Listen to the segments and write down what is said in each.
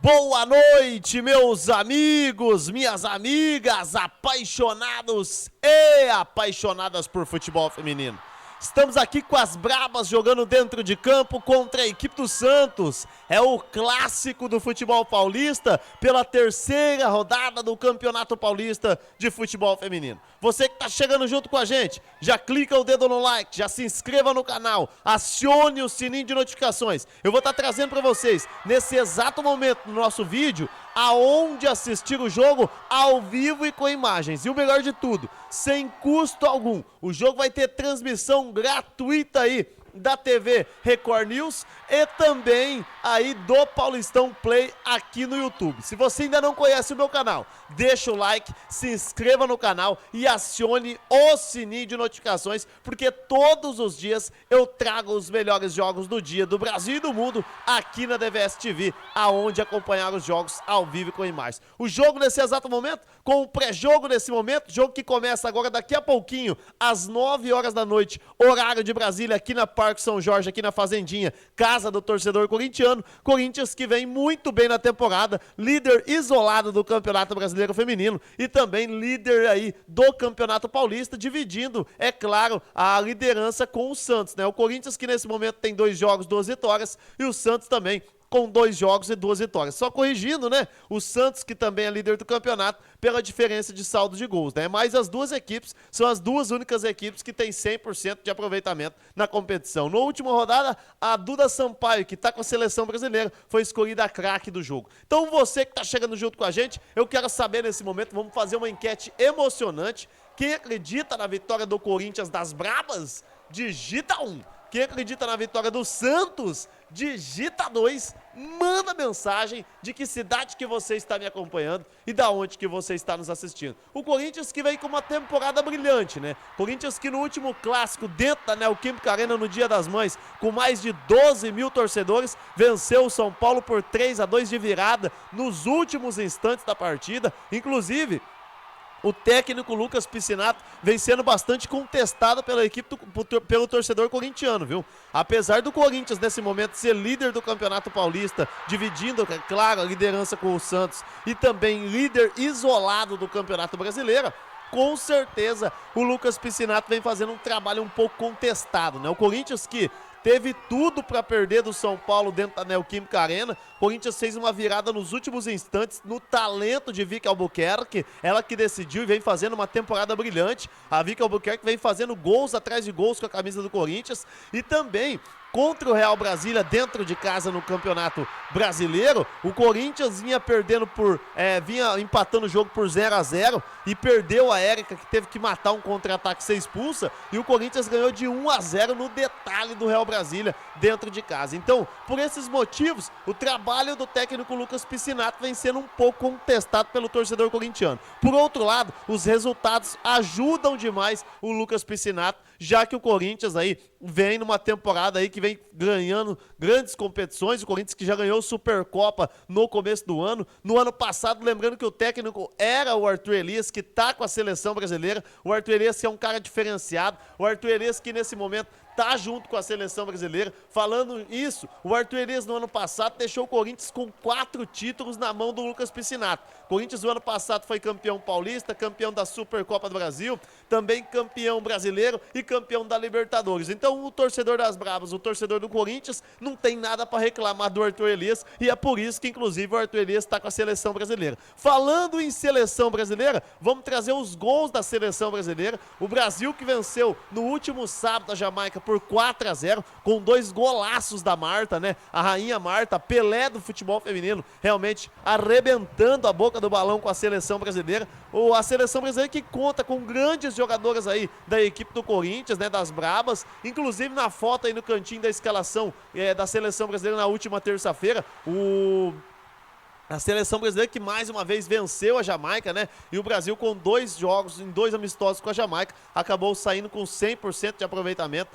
Boa noite, meus amigos, minhas amigas, apaixonados e apaixonadas por futebol feminino. Estamos aqui com as Brabas jogando dentro de campo contra a equipe do Santos. É o clássico do futebol paulista pela terceira rodada do Campeonato Paulista de Futebol Feminino. Você que está chegando junto com a gente, já clica o dedo no like, já se inscreva no canal, acione o sininho de notificações. Eu vou estar trazendo para vocês, nesse exato momento no nosso vídeo, aonde assistir o jogo ao vivo e com imagens. E o melhor de tudo, sem custo algum. O jogo vai ter transmissão gratuita aí da TV Record News e também aí do Paulistão Play aqui no YouTube. Se você ainda não conhece o meu canal, deixa o like, se inscreva no canal e acione o sininho de notificações, porque todos os dias eu trago os melhores jogos do dia do Brasil e do mundo aqui na DVS TV, aonde acompanhar os jogos ao vivo e com imagens. O jogo nesse exato momento, com o pré-jogo nesse momento, jogo que começa agora daqui a pouquinho, às 9 horas da noite, horário de Brasília, aqui na Parque São Jorge, aqui na Fazendinha, casa do torcedor corintiano. Corinthians que vem muito bem na temporada, líder isolado do Campeonato Brasileiro Feminino e também líder aí do Campeonato Paulista, dividindo, é claro, a liderança com o Santos, né? O Corinthians que nesse momento tem 2 jogos, 2 vitórias e o Santos também com 2 jogos e 2 vitórias. Só corrigindo, né? O Santos, que também é líder do campeonato, pela diferença de saldo de gols, né? Mas as duas equipes são as duas únicas equipes que têm 100% de aproveitamento na competição. Na última rodada, a Duda Sampaio, que tá com a seleção brasileira, foi escolhida a craque do jogo. Então você que tá chegando junto com a gente, eu quero saber nesse momento, vamos fazer uma enquete emocionante. Quem acredita na vitória do Corinthians das Brabas, digita 1. Quem acredita na vitória do Santos, digita 2, manda mensagem de que cidade que você está me acompanhando e da onde que você está nos assistindo. O Corinthians que vem com uma temporada brilhante, né? Corinthians que no último clássico, dentro da Neoquímica Arena no Dia das Mães, com mais de 12 mil torcedores, venceu o São Paulo por 3-2 de virada nos últimos instantes da partida. Inclusive, o técnico Lucas Piscinato vem sendo bastante contestado pela equipe, pelo torcedor corintiano, viu? Apesar do Corinthians, nesse momento, ser líder do Campeonato Paulista, dividindo, é claro, a liderança com o Santos e também líder isolado do Campeonato Brasileiro, com certeza o Lucas Piscinato vem fazendo um trabalho um pouco contestado, né? O Corinthians que teve tudo para perder do São Paulo dentro da Neoquímica Arena. O Corinthians fez uma virada nos últimos instantes no talento de Vicky Albuquerque. Ela que decidiu e vem fazendo uma temporada brilhante. A Vicky Albuquerque vem fazendo gols atrás de gols com a camisa do Corinthians. E também contra o Real Brasília dentro de casa no Campeonato Brasileiro, o Corinthians vinha perdendo vinha empatando o jogo por 0-0 e perdeu a Érica, que teve que matar um contra-ataque, ser expulsa, e o Corinthians ganhou de 1-0 no detalhe do Real Brasília dentro de casa. Então, por esses motivos, o trabalho do técnico Lucas Piscinato vem sendo um pouco contestado pelo torcedor corintiano. Por outro lado, os resultados ajudam demais o Lucas Piscinato, já que o Corinthians aí vem numa temporada aí que vem ganhando grandes competições. O Corinthians que já ganhou Supercopa no começo do ano. No ano passado, lembrando que o técnico era o Arthur Elias, que tá com a seleção brasileira. O Arthur Elias que é um cara diferenciado. O Arthur Elias que nesse momento tá junto com a seleção brasileira. Falando isso, o Arthur Elias no ano passado deixou o Corinthians com 4 títulos na mão do Lucas Piscinato. O Corinthians no ano passado foi campeão paulista, campeão da Supercopa do Brasil, também campeão brasileiro e campeão da Libertadores. Então o torcedor das Bravas, o torcedor do Corinthians, não tem nada para reclamar do Arthur Elias e é por isso que inclusive o Arthur Elias está com a seleção brasileira. Falando em seleção brasileira, vamos trazer os gols da seleção brasileira. O Brasil que venceu no último sábado a Jamaica por 4-0, com 2 golaços da Marta, né? A rainha Marta, Pelé do futebol feminino, realmente arrebentando a boca do balão com a seleção brasileira. A seleção brasileira que conta com grandes jogadoras aí da equipe do Corinthians, né? Das Brabas, inclusive na foto aí no cantinho da escalação da seleção brasileira na última terça-feira, a seleção brasileira que mais uma vez venceu a Jamaica, né? E o Brasil com 2 jogos, em 2 amistosos com a Jamaica, acabou saindo com 100% de aproveitamento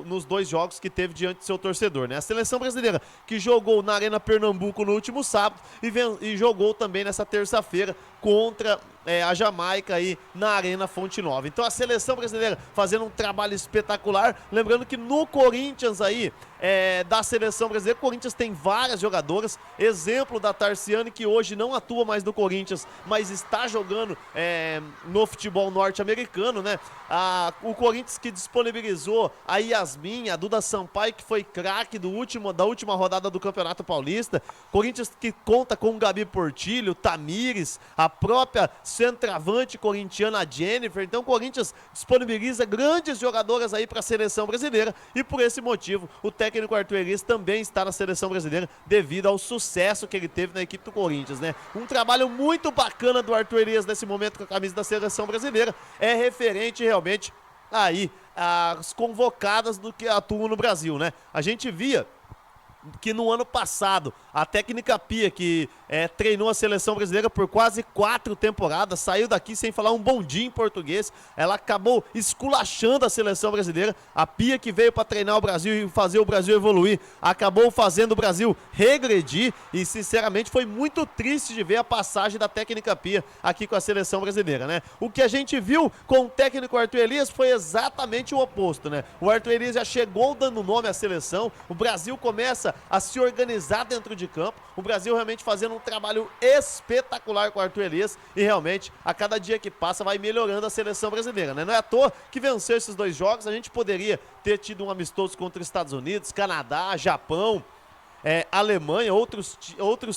nos 2 jogos que teve diante do seu torcedor, né? A seleção brasileira que jogou na Arena Pernambuco no último sábado e jogou também nessa terça-feira contra a Jamaica aí na Arena Fonte Nova. Então a seleção brasileira fazendo um trabalho espetacular, lembrando que no Corinthians aí, da seleção brasileira, o Corinthians tem várias jogadoras, exemplo da Tarciane, que hoje não atua mais no Corinthians, mas está jogando no futebol norte-americano, né? O Corinthians que disponibilizou a Yasmin, a Duda Sampaio, que foi craque da última rodada do Campeonato Paulista. Corinthians que conta com o Gabi Portilho, Tamires, a própria centroavante corintiana Jennifer. Então o Corinthians disponibiliza grandes jogadoras aí para a seleção brasileira e por esse motivo o técnico Arthur Elias também está na seleção brasileira devido ao sucesso que ele teve na equipe do Corinthians, né? Um trabalho muito bacana do Arthur Elias nesse momento com a camisa da seleção brasileira é referente realmente aí às convocadas do que atuam no Brasil, né? A gente via que no ano passado, a técnica Pia, que treinou a seleção brasileira por quase 4 temporadas, saiu daqui sem falar um bom dia em português, ela acabou esculachando a seleção brasileira. A Pia, que veio para treinar o Brasil e fazer o Brasil evoluir, acabou fazendo o Brasil regredir e sinceramente foi muito triste de ver a passagem da técnica Pia aqui com a seleção brasileira, né? O que a gente viu com o técnico Arthur Elias foi exatamente o oposto, né? O Arthur Elias já chegou dando nome à seleção, o Brasil começa a se organizar dentro de campo, o Brasil realmente fazendo um trabalho espetacular com o Arthur Elias e realmente a cada dia que passa vai melhorando a seleção brasileira, né? Não é à toa que venceu esses 2 jogos, a gente poderia ter tido um amistoso contra os Estados Unidos, Canadá, Japão, Alemanha, outros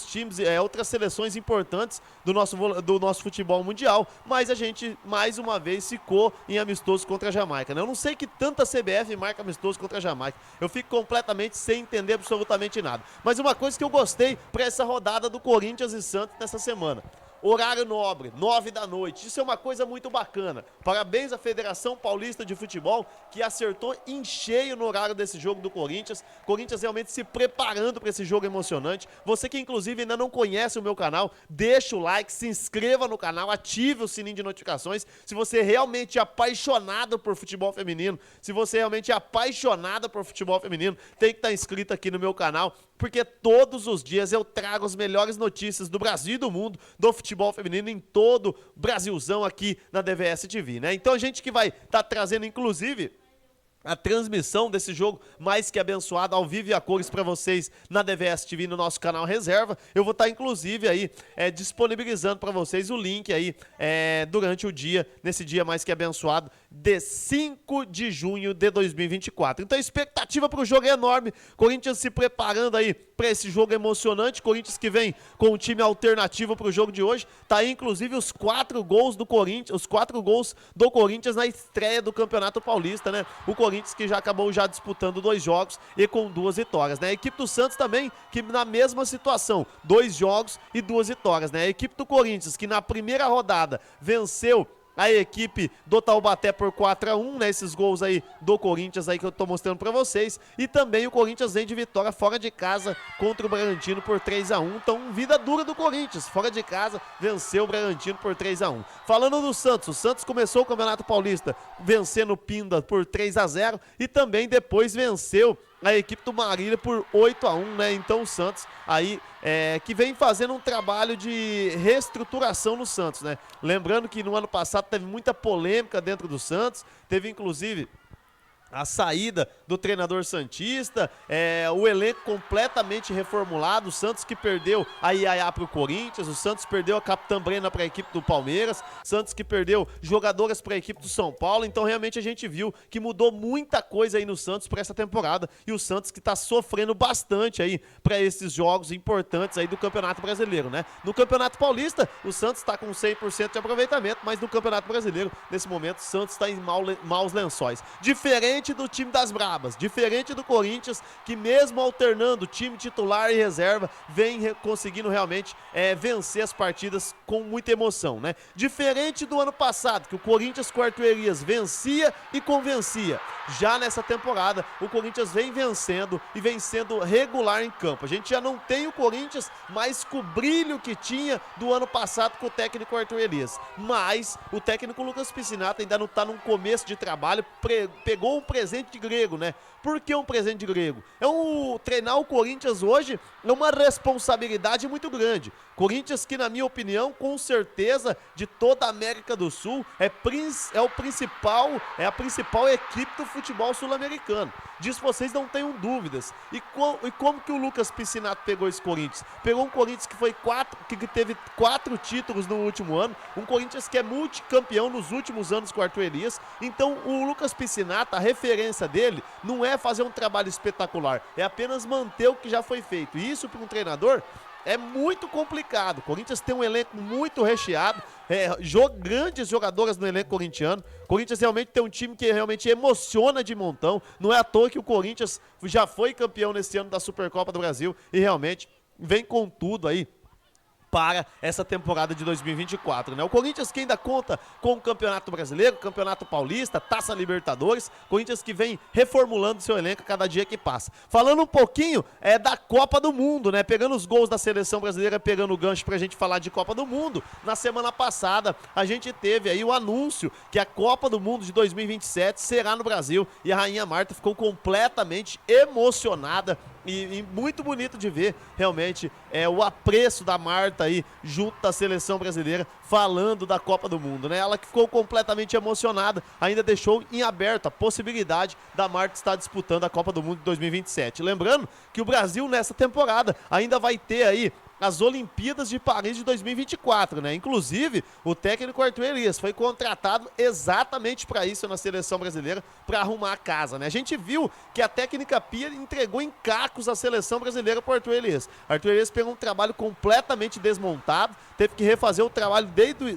times, outras seleções importantes do nosso futebol mundial, mas a gente mais uma vez ficou em amistoso contra a Jamaica, né? Eu não sei que tanta CBF marca amistoso contra a Jamaica, eu fico completamente sem entender absolutamente nada, mas uma coisa que eu gostei para essa rodada do Corinthians e Santos nessa semana: horário nobre, 9 da noite. Isso é uma coisa muito bacana. Parabéns à Federação Paulista de Futebol, que acertou em cheio no horário desse jogo do Corinthians. Corinthians realmente se preparando para esse jogo emocionante. Você que inclusive ainda não conhece o meu canal, deixa o like, se inscreva no canal, ative o sininho de notificações. Se você realmente é apaixonado por futebol feminino, se você realmente é apaixonada por futebol feminino, tem que estar inscrito aqui no meu canal, porque todos os dias eu trago as melhores notícias do Brasil e do mundo, do futebol feminino em todo o Brasilzão aqui na DVS TV, né? Então a gente que vai estar trazendo, inclusive, a transmissão desse jogo mais que abençoado ao vivo e a cores para vocês na DVS TV no nosso canal Reserva. Eu vou estar inclusive aí disponibilizando para vocês o link aí durante o dia, nesse dia mais que abençoado de 5 de junho de 2024. Então a expectativa para o jogo é enorme, Corinthians se preparando aí para esse jogo emocionante, Corinthians que vem com um time alternativo para o jogo de hoje, tá aí inclusive os 4 gols do Corinthians, na estreia do Campeonato Paulista, né? O Corinthians que já acabou disputando 2 jogos e com 2 vitórias, né? A equipe do Santos também, que na mesma situação, 2 jogos e 2 vitórias, né? A equipe do Corinthians, que na primeira rodada venceu a equipe do Taubaté por 4-1, né? Esses gols aí do Corinthians aí que eu tô mostrando pra vocês. E também o Corinthians vem de vitória fora de casa contra o Bragantino por 3-1. Então, vida dura do Corinthians. Fora de casa, venceu o Bragantino por 3-1. Falando do Santos, o Santos começou o Campeonato Paulista vencendo o Pinda por 3-0 e também depois venceu a equipe do Marília por 8-1, né? Então o Santos aí que vem fazendo um trabalho de reestruturação no Santos, né? Lembrando que no ano passado teve muita polêmica dentro do Santos, teve inclusive a saída do treinador santista, o elenco completamente reformulado, o Santos que perdeu a Iaiá para o Corinthians, o Santos perdeu a Capitã Brena para a equipe do Palmeiras, Santos que perdeu jogadoras para a equipe do São Paulo, então realmente a gente viu que mudou muita coisa aí no Santos para essa temporada, e o Santos que está sofrendo bastante aí para esses jogos importantes aí do Campeonato Brasileiro, né? No Campeonato Paulista, o Santos está com 100% de aproveitamento, mas no Campeonato Brasileiro, nesse momento, o Santos está em maus lençóis. Diferente do time das Brabas, diferente do Corinthians, que mesmo alternando time titular e reserva, vem conseguindo realmente vencer as partidas com muita emoção, né? Diferente do ano passado, que o Corinthians com o Arthur Elias vencia e convencia. Já nessa temporada, o Corinthians vem vencendo e vem sendo regular em campo. A gente já não tem o Corinthians mais com o brilho que tinha do ano passado com o técnico Arthur Elias, mas o técnico Lucas Piscinato ainda não está num começo de trabalho, pegou presente grego, né? Por que um presente grego? Treinar o Corinthians hoje é uma responsabilidade muito grande. Corinthians que, na minha opinião, com certeza, de toda a América do Sul, é a principal equipe do futebol sul-americano. Disso vocês não tenham dúvidas. E como que o Lucas Piscinato pegou esse Corinthians? Pegou um Corinthians que teve 4 títulos no último ano, um Corinthians que é multicampeão nos últimos anos com o Arthur Elias. Então o Lucas Piscinato, a referência dele não é fazer um trabalho espetacular, é apenas manter o que já foi feito. E isso para um treinador é muito complicado. O Corinthians tem um elenco muito recheado, grandes jogadoras no elenco corintiano. O Corinthians realmente tem um time que realmente emociona de montão. Não é à toa que o Corinthians já foi campeão nesse ano da Supercopa do Brasil e realmente vem com tudo aí para essa temporada de 2024, né? O Corinthians que ainda conta com o Campeonato Brasileiro, Campeonato Paulista, Taça Libertadores, Corinthians que vem reformulando seu elenco cada dia que passa. Falando um pouquinho da Copa do Mundo, né? Pegando os gols da seleção brasileira, pegando o gancho pra gente falar de Copa do Mundo. Na semana passada, a gente teve aí o anúncio que a Copa do Mundo de 2027 será no Brasil e a Rainha Marta ficou completamente emocionada. E muito bonito de ver, realmente, o apreço da Marta aí, junto da seleção brasileira, falando da Copa do Mundo, né? Ela que ficou completamente emocionada, ainda deixou em aberto a possibilidade da Marta estar disputando a Copa do Mundo de 2027. Lembrando que o Brasil, nessa temporada, ainda vai ter aí as Olimpíadas de Paris de 2024, né? Inclusive, o técnico Arthur Elias foi contratado exatamente para isso na seleção brasileira, para arrumar a casa, né? A gente viu que a técnica Pia entregou em cacos a seleção brasileira para o Arthur Elias. Arthur Elias pegou um trabalho completamente desmontado, teve que refazer o trabalho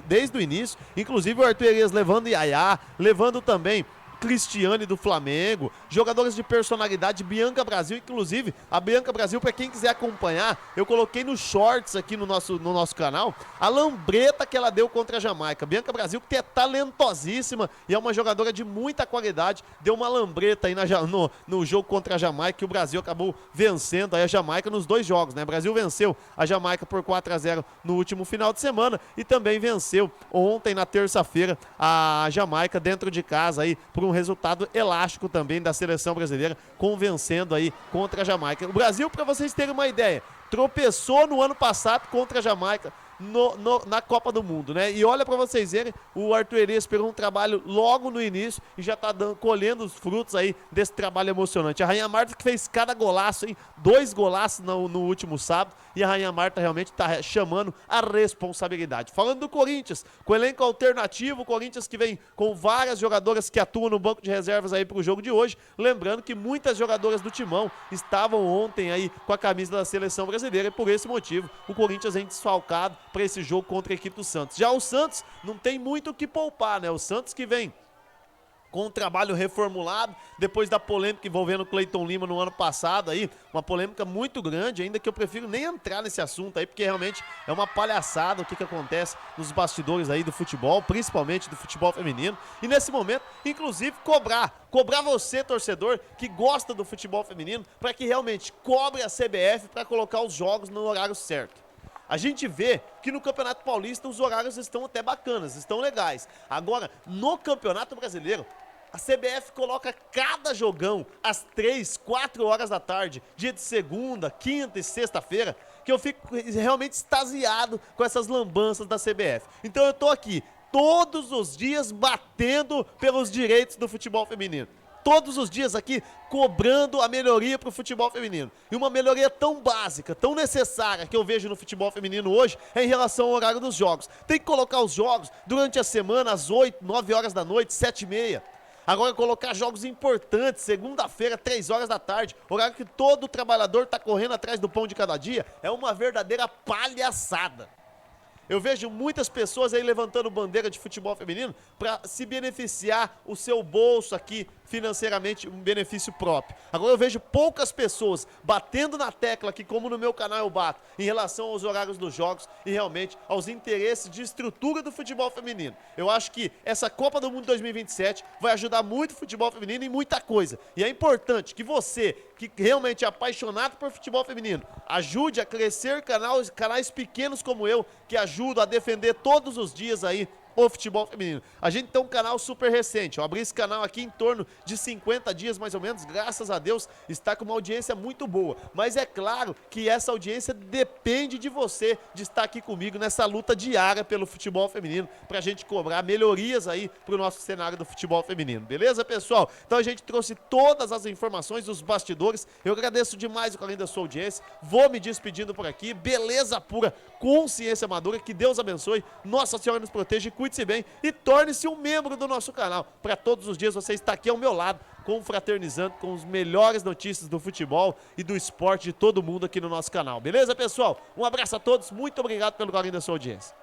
desde o início, inclusive o Arthur Elias levando Yaya, levando também Cristiane do Flamengo, jogadores de personalidade, Bianca Brasil, inclusive a Bianca Brasil, para quem quiser acompanhar, eu coloquei nos shorts aqui no nosso canal, a lambreta que ela deu contra a Jamaica. Bianca Brasil, que é talentosíssima e é uma jogadora de muita qualidade, deu uma lambreta aí no jogo contra a Jamaica, que o Brasil acabou vencendo aí a Jamaica nos 2 jogos, né? O Brasil venceu a Jamaica por 4-0 no último final de semana e também venceu ontem, na terça-feira, a Jamaica dentro de casa aí, por um resultado elástico também da seleção brasileira, convencendo aí contra a Jamaica. O Brasil, para vocês terem uma ideia, tropeçou no ano passado contra a Jamaica na Copa do Mundo, né? E olha para vocês verem, o Arthur Elias pegou um trabalho logo no início e já tá colhendo os frutos aí desse trabalho emocionante. A Rainha Marta que fez cada golaço, hein? 2 golaços no último sábado, e a Rainha Marta realmente tá chamando a responsabilidade. Falando do Corinthians, com elenco alternativo, o Corinthians que vem com várias jogadoras que atuam no banco de reservas aí pro jogo de hoje, lembrando que muitas jogadoras do Timão estavam ontem aí com a camisa da seleção brasileira e por esse motivo o Corinthians vem desfalcado para esse jogo contra a equipe do Santos. Já o Santos não tem muito o que poupar, né? O Santos que vem com um trabalho reformulado, depois da polêmica envolvendo o Cleiton Lima no ano passado aí, uma polêmica muito grande, ainda que eu prefiro nem entrar nesse assunto aí, porque realmente é uma palhaçada o que acontece nos bastidores aí do futebol, principalmente do futebol feminino, e nesse momento, inclusive, cobrar você, torcedor, que gosta do futebol feminino, para que realmente cobre a CBF para colocar os jogos no horário certo. A gente vê que no Campeonato Paulista os horários estão até bacanas, estão legais. Agora, no Campeonato Brasileiro, a CBF coloca cada jogão às 3, 4 horas da tarde, dia de segunda, quinta e sexta-feira, que eu fico realmente extasiado com essas lambanças da CBF. Então eu tô aqui todos os dias batendo pelos direitos do futebol feminino. Todos os dias aqui cobrando a melhoria para o futebol feminino. E uma melhoria tão básica, tão necessária que eu vejo no futebol feminino hoje é em relação ao horário dos jogos. Tem que colocar os jogos durante a semana às 8, 9 horas da noite, 7h30. Agora colocar jogos importantes, segunda-feira, 3 horas da tarde, horário que todo trabalhador está correndo atrás do pão de cada dia, é uma verdadeira palhaçada. Eu vejo muitas pessoas aí levantando bandeira de futebol feminino para se beneficiar o seu bolso aqui financeiramente, um benefício próprio. Agora eu vejo poucas pessoas batendo na tecla aqui, como no meu canal eu bato, em relação aos horários dos jogos e realmente aos interesses de estrutura do futebol feminino. Eu acho que essa Copa do Mundo 2027 vai ajudar muito o futebol feminino em muita coisa. E é importante que você, que realmente é apaixonado por futebol feminino, ajude a crescer canais pequenos como eu, que ajudam a defender todos os dias aí o futebol feminino. A gente tem um canal super recente, eu abri esse canal aqui em torno de 50 dias mais ou menos, graças a Deus está com uma audiência muito boa, mas é claro que essa audiência depende de você, de estar aqui comigo nessa luta diária pelo futebol feminino, pra gente cobrar melhorias aí pro nosso cenário do futebol feminino, beleza, pessoal? Então a gente trouxe todas as informações dos bastidores, eu agradeço demais o carinho da sua audiência, vou me despedindo por aqui, beleza pura, consciência madura, que Deus abençoe, Nossa Senhora nos proteja, cuide-se bem e torne-se um membro do nosso canal, para todos os dias você estar aqui ao meu lado, confraternizando com as melhores notícias do futebol e do esporte de todo mundo aqui no nosso canal, beleza, pessoal? Um abraço a todos, muito obrigado pelo carinho da sua audiência.